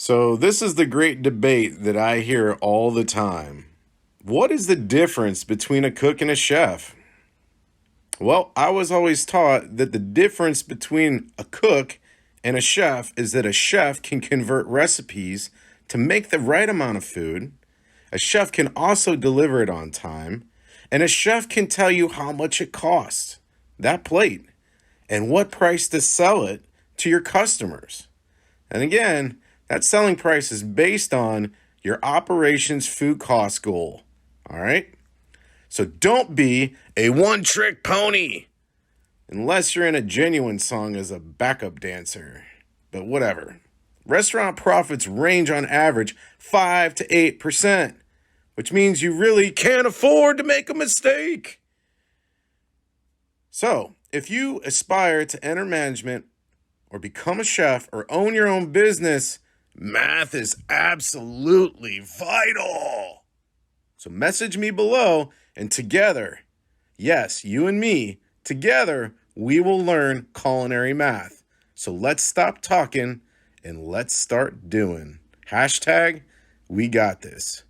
So, this is the great debate that I hear all the time. What is the difference between a cook and a chef? Well, I was always taught that the difference between a cook and a chef is that a chef can convert recipes to make the right amount of food. A chef can also deliver it on time. And a chef can tell you how much it costs, that plate, and what price to sell it to your customers. And again, that selling price is based on your operations food cost goal. All right? So don't be a one-trick pony unless you're in a genuine song as a backup dancer. But whatever. Restaurant profits range on average 5 to 8%, which means you really can't afford to make a mistake. So, if you aspire to enter management or become a chef or own your own business, math is absolutely vital. So message me below, and together, yes, you and me, together, we will learn culinary math. So let's stop talking and let's start doing. Hashtag, we got this.